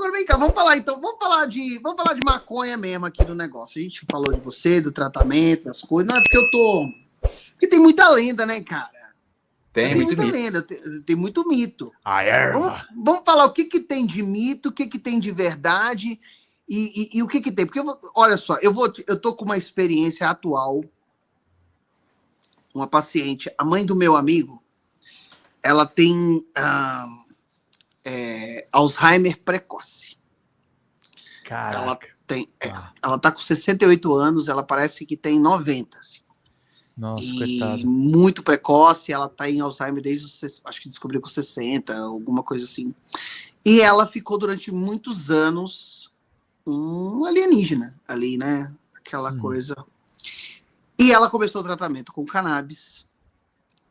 agora vem cá, vamos falar então, vamos falar de maconha mesmo aqui do negócio. A gente falou de você, do tratamento, das coisas. Não é porque eu tô. Porque tem muita lenda, né, cara? Tem muito muita mito. lenda, tem muito mito. A erva. Vamos falar o que tem de mito, o que tem de verdade e o que tem. Porque, olha só, eu tô com uma experiência atual. Uma paciente, a mãe do meu amigo, ela tem Alzheimer precoce. Caraca. Ela tá com 68 anos, ela parece que tem 90. Assim. Nossa, e coitado. muito precoce, ela tá em Alzheimer desde os, acho que descobriu com 60, alguma coisa assim. E ela ficou durante muitos anos um alienígena ali, né? Aquela coisa. E ela começou o tratamento com cannabis.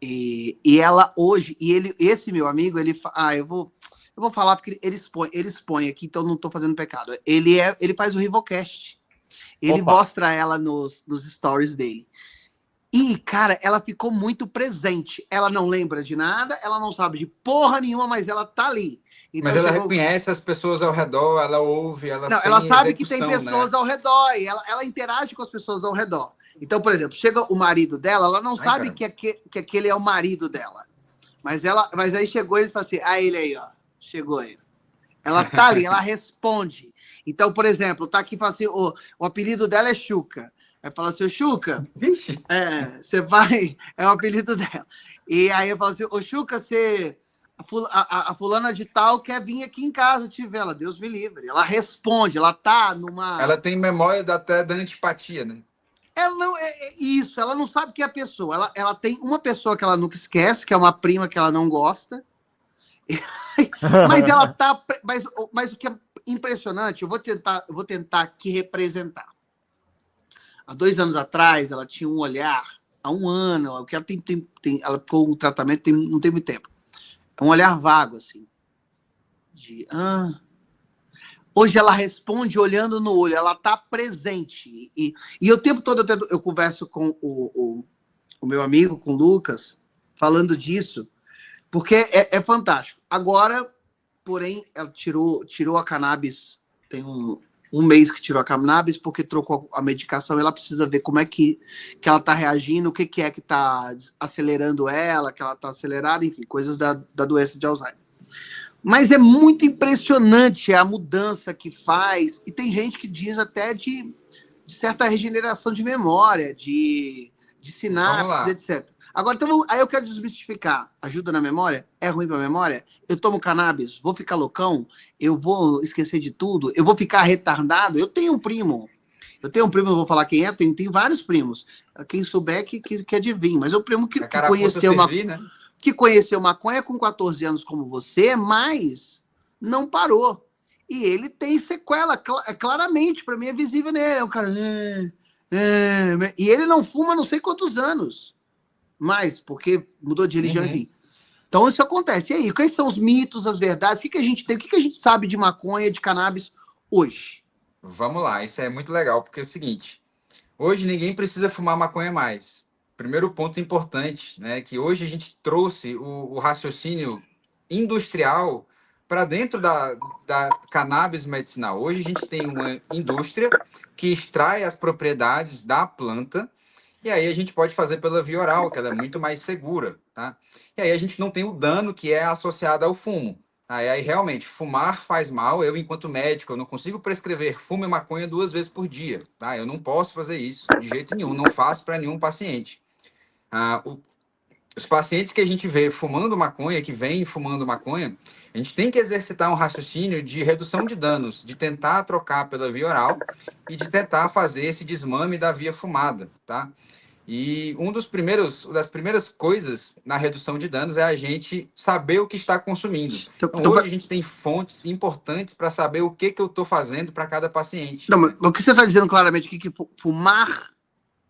E ela hoje, esse meu amigo, ele, eu vou falar porque ele expõe aqui, então não tô fazendo pecado. Ele faz o Rivocast. Ele mostra ela nos stories dele. E, cara, ela ficou muito presente. Ela não lembra de nada, ela não sabe de porra nenhuma, mas ela tá ali. Então, mas ela reconhece as pessoas ao redor, ela ouve, ela não, tem ela sabe que tem execução, pessoas né? ao redor, e ela interage com as pessoas ao redor. Então, por exemplo, chega o marido dela, ela não sabe que aquele é o marido dela. Mas aí chegou ele e falou assim, ele aí, ó, chegou ele. Ela tá ali, ela responde. Então, por exemplo, tá aqui e fala assim, o apelido dela é Xuca. Aí fala assim, Xuca, você vai... É o apelido dela. E aí eu falo assim, Xuca, você... A fulana de tal quer vir aqui em casa te ver. Ela, Deus me livre. Ela responde, ela tá numa... Ela tem memória até da antipatia, né? Ela não... isso, ela não sabe que é a pessoa. Ela tem uma pessoa que ela nunca esquece, que é uma prima que ela não gosta. Mas ela tá... Mas o que é impressionante, eu vou tentar aqui representar. Há 2 anos atrás, ela tinha um olhar, há 1 ano, porque ela ficou no tratamento não tem muito tempo. É um olhar vago, assim. Hoje ela responde olhando no olho, ela está presente. E o tempo todo eu converso com o meu amigo, com o Lucas, falando disso, porque é fantástico. Agora, porém, ela tirou a cannabis, tem um mês que tirou a cannabis, porque trocou a medicação, ela precisa ver como é que ela está reagindo, o que é que está acelerando ela, que ela está acelerada, enfim, coisas da doença de Alzheimer. Mas é muito impressionante a mudança que faz, e tem gente que diz até de certa regeneração de memória, de sinapses, etc. Agora, então, aí eu quero desmistificar. Ajuda na memória? É ruim pra memória? Eu tomo cannabis, vou ficar loucão? Eu vou esquecer de tudo? Eu vou ficar retardado? Eu tenho um primo, não vou falar quem é, tem vários primos. Quem souber que adivinha, mas é o primo que conheceu maconha com 14 anos como você, mas não parou. E ele tem sequela, claramente, para mim é visível nele. É um cara... E ele não fuma não sei quantos anos. Mais, porque mudou de religião, enfim. Então isso acontece. E aí, quais são os mitos, as verdades? O que a gente tem? O que a gente sabe de maconha, de cannabis hoje? Vamos lá, isso é muito legal, porque é o seguinte, hoje ninguém precisa fumar maconha mais. Primeiro ponto importante, né, que hoje a gente trouxe o raciocínio industrial para dentro da cannabis medicinal. Hoje a gente tem uma indústria que extrai as propriedades da planta, e aí a gente pode fazer pela via oral, que ela é muito mais segura, tá? E aí a gente não tem o dano que é associado ao fumo. Aí realmente, fumar faz mal. Eu, enquanto médico, eu não consigo prescrever fumo e maconha 2 vezes por dia, tá? Eu não posso fazer isso de jeito nenhum, não faço para nenhum paciente. Os pacientes que a gente vê fumando maconha, que vêm fumando maconha, a gente tem que exercitar um raciocínio de redução de danos, de tentar trocar pela via oral e de tentar fazer esse desmame da via fumada, tá? E das primeiras coisas na redução de danos é a gente saber o que está consumindo. Então, hoje a gente tem fontes importantes para saber o que eu estou fazendo para cada paciente. Não, mas o que você está dizendo claramente aqui, que fumar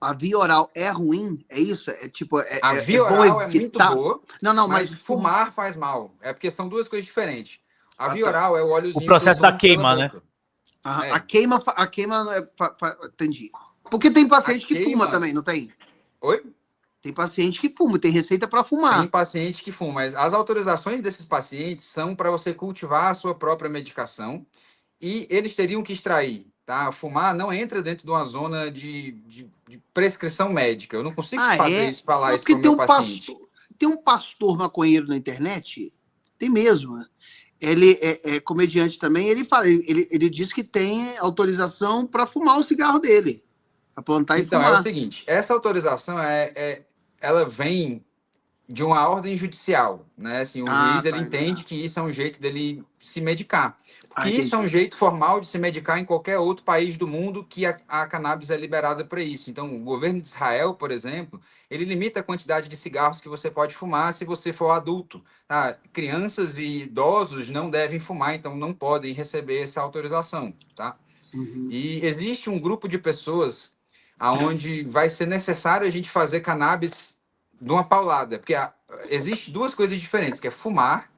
a via oral é ruim? É isso? É tipo... a via oral é muito boa, mas fumar faz mal. É porque são 2 coisas diferentes. A via oral é o óleozinho... O processo da queima, né? A queima... Entendi. Porque tem paciente que fuma também, não tem? Oi? Tem paciente que fuma, tem receita para fumar. Tem paciente que fuma, mas as autorizações desses pacientes são para você cultivar a sua própria medicação e eles teriam que extrair, tá? Fumar não entra dentro de uma zona de prescrição médica. Eu não consigo fazer isso, falar Não, isso para porque o meu paciente. tem um pastor maconheiro na internet, tem mesmo, né? Ele é comediante também, ele fala, ele diz que tem autorização para fumar o cigarro dele, para plantar e Então, é o fumar. seguinte, essa autorização ela vem de uma ordem judicial, né? Assim, o juiz ele Tá. entende que isso é um jeito dele se medicar, porque isso é um Entendi. jeito formal de se medicar em qualquer outro país do mundo que a cannabis é liberada para isso. Então, o governo de Israel, por exemplo, ele limita a quantidade de cigarros que você pode fumar se você for adulto. Tá? Crianças e idosos não devem fumar, então não podem receber essa autorização, tá? Uhum. E existe um grupo de pessoas aonde vai ser necessário a gente fazer cannabis de uma paulada, porque existe duas coisas diferentes, que é fumar,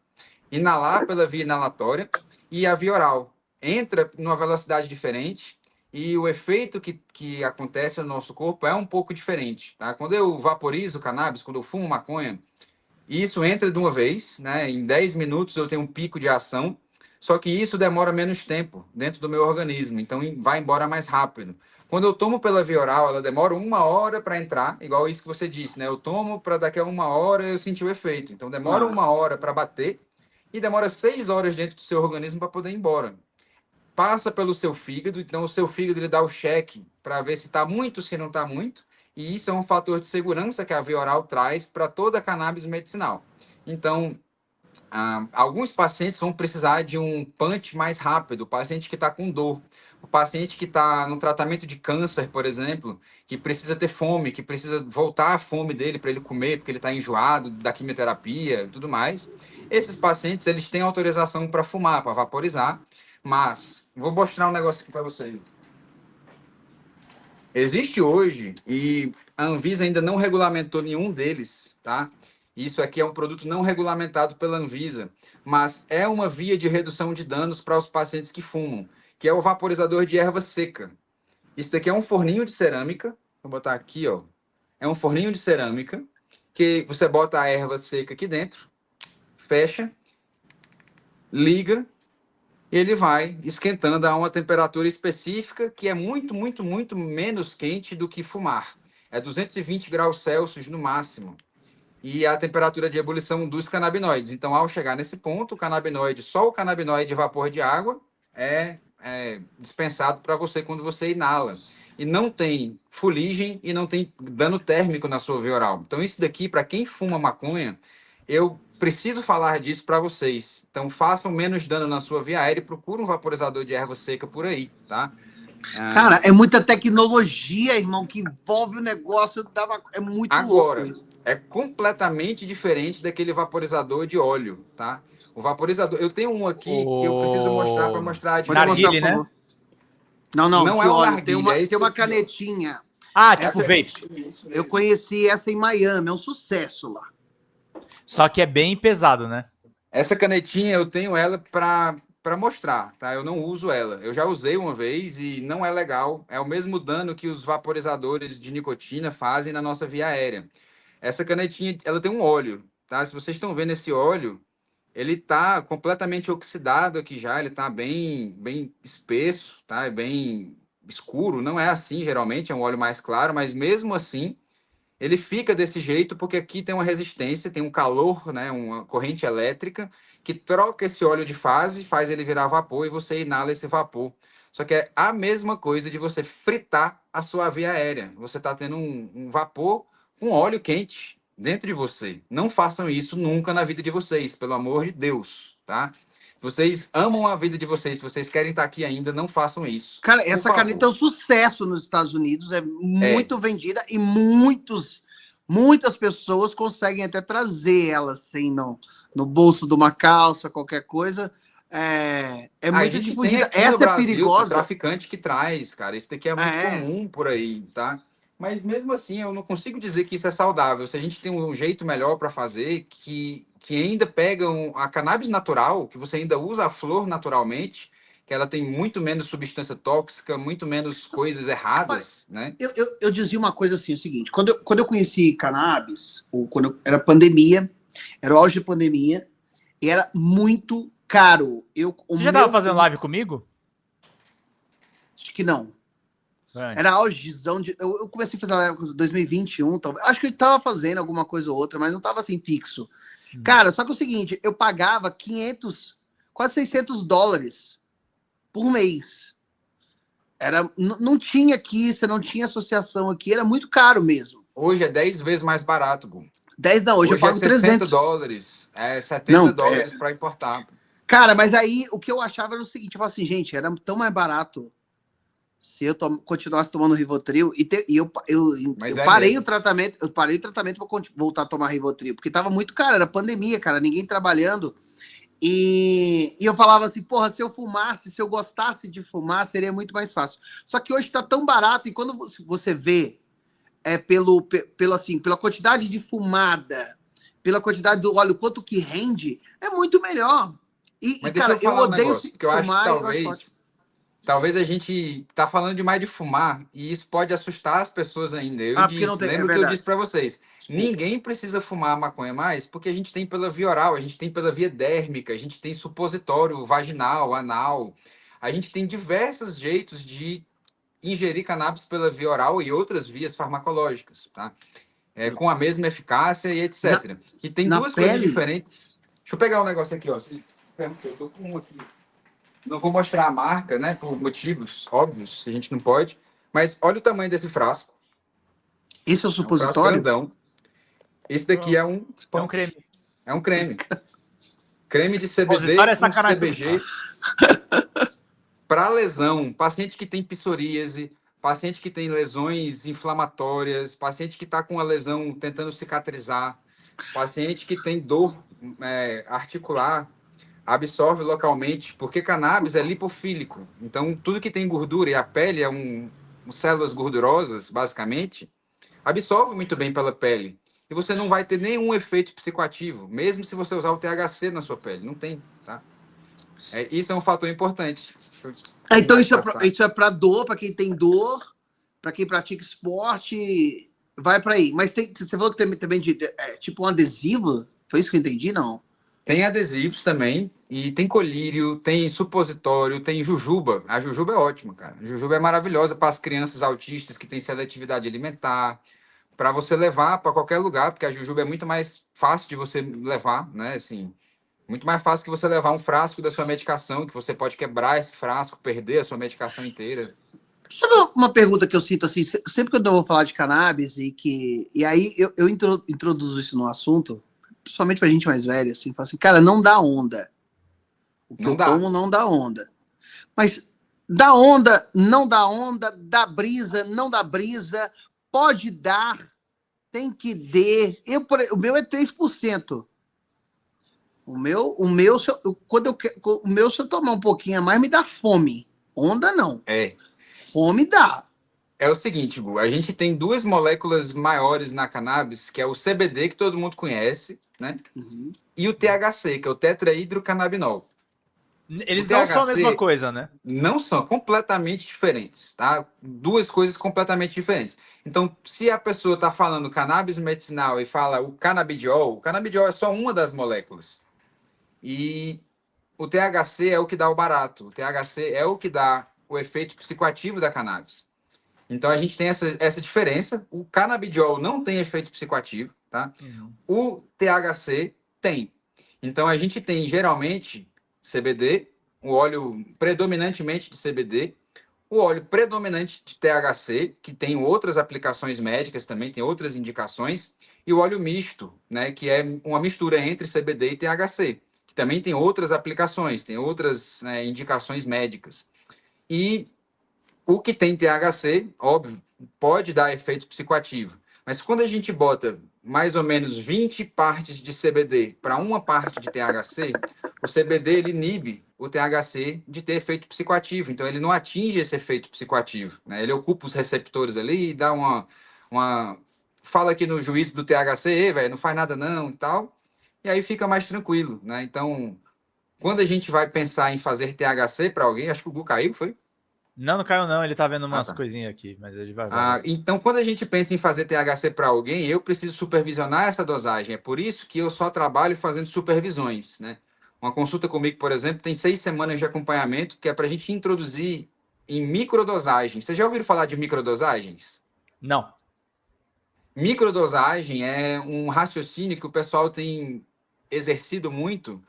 inalar pela via inalatória e a via oral. Entra numa velocidade diferente e o efeito que acontece no nosso corpo é um pouco diferente. Tá? Quando eu vaporizo cannabis, quando eu fumo maconha, isso entra de uma vez, né? Em 10 minutos eu tenho um pico de ação, só que isso demora menos tempo dentro do meu organismo, então vai embora mais rápido. Quando eu tomo pela via oral, ela demora 1 hora para entrar, igual isso que você disse, né? Eu tomo para daqui a 1 hora eu sentir o efeito. Então demora 1 hora para bater e demora 6 horas dentro do seu organismo para poder ir embora. Passa pelo seu fígado, então o seu fígado ele dá o cheque para ver se está muito, se não está muito, e isso é um fator de segurança que a via oral traz para toda a cannabis medicinal. Então, alguns pacientes vão precisar de um punch mais rápido, o paciente que está com dor, o paciente que está no tratamento de câncer, por exemplo, que precisa ter fome, que precisa voltar a fome dele para ele comer, porque ele está enjoado da quimioterapia e tudo mais. Esses pacientes, eles têm autorização para fumar, para vaporizar, mas vou mostrar um negócio aqui para vocês. Existe hoje, e a Anvisa ainda não regulamentou nenhum deles, tá? Isso aqui é um produto não regulamentado pela Anvisa, mas é uma via de redução de danos para os pacientes que fumam, que é o vaporizador de erva seca. Isso daqui é um forninho de cerâmica, vou botar aqui, ó. É um forninho de cerâmica, que você bota a erva seca aqui dentro, fecha, liga, ele vai esquentando a uma temperatura específica que é muito, muito, muito menos quente do que fumar. É 220 graus Celsius no máximo. E a temperatura de ebulição dos canabinoides. Então, ao chegar nesse ponto, o canabinoide, só o canabinoide vapor de água é dispensado para você quando você inala. E não tem fuligem e não tem dano térmico na sua via oral. Então, isso daqui, para quem fuma maconha, eu preciso falar disso para vocês. Então, façam menos dano na sua via aérea e procurem um vaporizador de erva seca por aí, tá? Cara, é muita tecnologia, irmão, que envolve o negócio. É muito Agora, louco isso. é completamente diferente daquele vaporizador de óleo, tá? O vaporizador... Eu tenho um aqui que eu preciso mostrar para mostrar a Pode mostrar, narguile, por né? favor. Não, Não de é um óleo. narguilé, é Tem uma aqui, ó. canetinha. Ah, tipo Essa- vape. Eu conheci essa em Miami, é um sucesso lá. Só que é bem pesado, né? Essa canetinha eu tenho ela para mostrar, tá? Eu não uso ela. Eu já usei uma vez e não é legal. É o mesmo dano que os vaporizadores de nicotina fazem na nossa via aérea. Essa canetinha, ela tem um óleo, tá? Se vocês estão vendo esse óleo, ele tá completamente oxidado aqui já, ele tá bem espesso, tá? É bem escuro. Não é assim, geralmente, é um óleo mais claro, mas mesmo assim, ele fica desse jeito porque aqui tem uma resistência, tem um calor, né, uma corrente elétrica que troca esse óleo de fase, faz ele virar vapor e você inala esse vapor. Só que é a mesma coisa de você fritar a sua via aérea. Você está tendo um vapor com óleo quente dentro de você. Não façam isso nunca na vida de vocês, pelo amor de Deus, tá? Vocês amam a vida de vocês, se vocês querem estar aqui ainda, não façam isso. Cara, Por essa favor. caneta é um sucesso nos Estados Unidos, é muito vendida e muitas pessoas conseguem até trazer ela assim no bolso de uma calça, qualquer coisa. É A muito gente tem difundida. aqui no Essa é Brasil perigosa. traficante que traz, cara. Isso daqui é muito comum por aí, tá? Mas mesmo assim, eu não consigo dizer que isso é saudável. Se a gente tem um jeito melhor para fazer, que ainda pega a cannabis natural, que você ainda usa a flor naturalmente, que ela tem muito menos substância tóxica, muito menos coisas erradas, né? Eu dizia uma coisa assim, o seguinte, quando eu conheci cannabis, ou quando era pandemia, era o auge da pandemia, era muito caro. Você já tava fazendo live comigo? Acho que não. Antes. Era augezão de. Eu comecei a fazer na época de 2021, talvez. Acho que ele tava fazendo alguma coisa ou outra, mas não tava assim fixo. Cara, só que é o seguinte, eu pagava 500, quase $600 por mês. Não tinha aqui, você não tinha associação aqui, era muito caro mesmo. Hoje é 10 vezes mais barato, Gu. 10 não, hoje eu pago é 60 300. dólares, é 70 Não, dólares para importar. Cara, mas aí o que eu achava era o seguinte, eu falava assim, gente, era tão mais barato se eu continuasse tomando Rivotril eu Mas é parei mesmo. o tratamento, para voltar a tomar Rivotril, porque tava muito caro, era pandemia, cara, ninguém trabalhando. E eu falava assim, porra, se eu fumasse, se eu gostasse de fumar, seria muito mais fácil. Só que hoje tá tão barato, e quando você vê pela quantidade de fumada, pela quantidade do óleo, quanto que rende, é muito melhor. Mas deixa Cara, eu falar um odeio negócio, porque eu acho que fumar, eu acho ótimo. talvez a gente tá falando demais de fumar e isso pode assustar as pessoas ainda. Porque não tem, é Lembra que eu disse verdade. para vocês, ninguém precisa fumar maconha mais, porque a gente tem pela via oral, a gente tem pela via dérmica, a gente tem supositório vaginal, anal, a gente tem diversos jeitos de ingerir cannabis pela via oral e outras vias farmacológicas, tá? Com a mesma eficácia e Na, etc. E tem na duas coisas pele, diferentes. Deixa eu pegar um negócio aqui, ó. Eu tô com um aqui. Não vou mostrar a marca, né? Por motivos óbvios, que a gente não pode. Mas olha o tamanho desse frasco. esse é o É um frasco supositório? grandão. Esse daqui é um... É um creme. É um creme. Creme de CBD Supositório é com sacanagem. CBG para lesão. Paciente que tem psoríase, paciente que tem lesões inflamatórias, paciente que está com uma lesão tentando cicatrizar, paciente que tem dor articular, absorve localmente, porque cannabis é lipofílico. Então, tudo que tem gordura, e a pele é células gordurosas, basicamente, absorve muito bem pela pele. E você não vai ter nenhum efeito psicoativo, mesmo se você usar o THC na sua pele. Não tem, tá? Isso é um fator importante. Então isso é para dor, para quem tem dor, para quem pratica esporte, vai para aí. Mas você falou que tem também tipo um adesivo? Foi isso que eu entendi, não? Tem adesivos também, e tem colírio, tem supositório, tem jujuba. A jujuba é ótima, cara. A jujuba é maravilhosa para as crianças autistas que têm seletividade alimentar, para você levar para qualquer lugar, porque a jujuba é muito mais fácil de você levar, né? Assim, muito mais fácil que você levar um frasco da sua medicação, que você pode quebrar esse frasco, perder a sua medicação inteira. Sabe uma pergunta que eu sinto assim, sempre que eu vou falar de cannabis e aí eu introduzo isso no assunto, principalmente pra gente mais velha, assim, falo assim, cara, não dá onda. O que Não eu dá. tomo não dá onda. Mas dá onda, não dá onda, dá brisa, não dá brisa, pode dar, tem que dar. O meu é 3%. O meu se eu tomar um pouquinho a mais, me dá fome. Onda não. Fome dá. É o seguinte, Gu, a gente tem duas moléculas maiores na cannabis, que é o CBD, que todo mundo conhece, né? Uhum. E o THC, que é o tetrahidrocannabinol. Eles O não são a THC mesma coisa, né? não são completamente diferentes, tá? Duas coisas completamente diferentes. Então, se a pessoa está falando cannabis medicinal e fala o canabidiol é só uma das moléculas. E o THC é o que dá o barato. O THC é o que dá o efeito psicoativo da cannabis. Então, a gente tem essa diferença. O canabidiol não tem efeito psicoativo, tá? Uhum. O THC tem. Então, a gente tem, geralmente, CBD, o óleo predominantemente de CBD, o óleo predominante de THC, que tem outras aplicações médicas também, tem outras indicações, e o óleo misto, né, que é uma mistura entre CBD e THC, que também tem outras aplicações, tem outras indicações médicas. E o que tem THC, óbvio, pode dar efeito psicoativo. Mas quando a gente bota mais ou menos 20 partes de CBD para uma parte de THC, o CBD ele inibe o THC de ter efeito psicoativo. Então, ele não atinge esse efeito psicoativo, né? Ele ocupa os receptores ali e dá uma... Fala aqui no juízo do THC, velho, não faz nada não e tal. E aí fica mais tranquilo, né? Então, quando a gente vai pensar em fazer THC para alguém, acho que o Gu caiu, foi? Não caiu não, ele tá vendo umas Tá. coisinhas aqui, mas ele vai. Então, quando a gente pensa em fazer THC para alguém, eu preciso supervisionar essa dosagem. É por isso que eu só trabalho fazendo supervisões, né? Uma consulta comigo, por exemplo, tem 6 semanas de acompanhamento, que é para a gente introduzir em microdosagem. Vocês já ouviram falar de microdosagens? Não. Microdosagem é um raciocínio que o pessoal tem exercido muito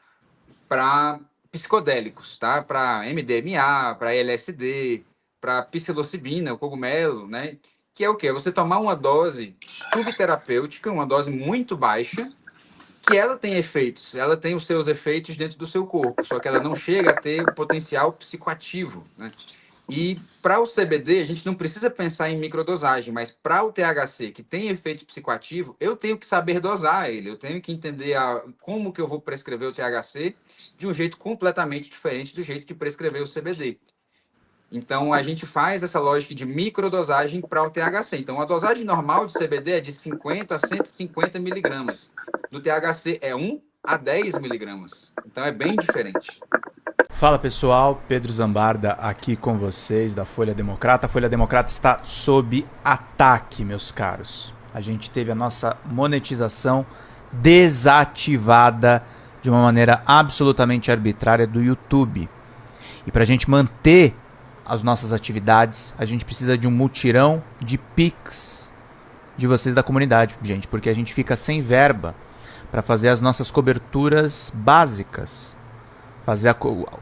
para psicodélicos, tá? Para MDMA, para LSD, para psilocibina, o cogumelo, né? Que é o quê? Você tomar uma dose subterapêutica, uma dose muito baixa, que ela tem efeitos, ela tem os seus efeitos dentro do seu corpo, só que ela não chega a ter o potencial psicoativo, né? E para o CBD, a gente não precisa pensar em microdosagem, mas para o THC, que tem efeito psicoativo, eu tenho que saber dosar ele, eu tenho que entender como que eu vou prescrever o THC de um jeito completamente diferente do jeito de prescrever o CBD. Então, a gente faz essa lógica de microdosagem para o THC. Então, a dosagem normal de CBD é de 50 a 150 miligramas. Do THC é 1 a 10 miligramas. Então, é bem diferente. Fala pessoal, Pedro Zambarda aqui com vocês da Folha Democrata. A Folha Democrata está sob ataque, meus caros. A gente teve a nossa monetização desativada de uma maneira absolutamente arbitrária do YouTube. E para a gente manter as nossas atividades, a gente precisa de um mutirão de Pix de vocês da comunidade, gente, porque a gente fica sem verba para fazer as nossas coberturas básicas. Fazer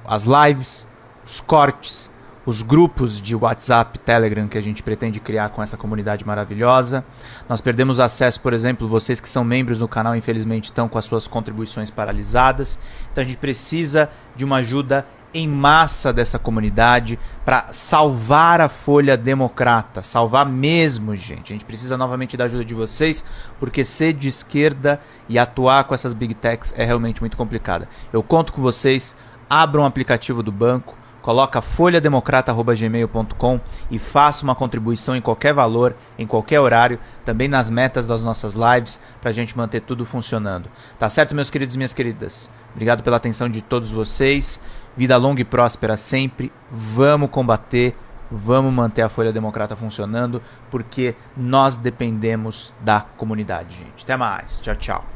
as lives, os cortes, os grupos de WhatsApp, Telegram que a gente pretende criar com essa comunidade maravilhosa. Nós perdemos acesso, por exemplo, vocês que são membros do canal, infelizmente estão com as suas contribuições paralisadas. Então a gente precisa de uma ajuda em massa dessa comunidade para salvar a Folha Democrata. Salvar mesmo, gente. A gente precisa novamente da ajuda de vocês, porque ser de esquerda e atuar com essas big techs é realmente muito complicado. Eu conto com vocês, abram um aplicativo do banco, coloca folhademocrata@gmail.com e faça uma contribuição em qualquer valor, em qualquer horário, também nas metas das nossas lives, para a gente manter tudo funcionando. Tá certo, meus queridos e minhas queridas? Obrigado pela atenção de todos vocês. Vida longa e próspera sempre. Vamos combater, vamos manter a Folha Democrata funcionando, porque nós dependemos da comunidade, gente. Até mais. Tchau, tchau.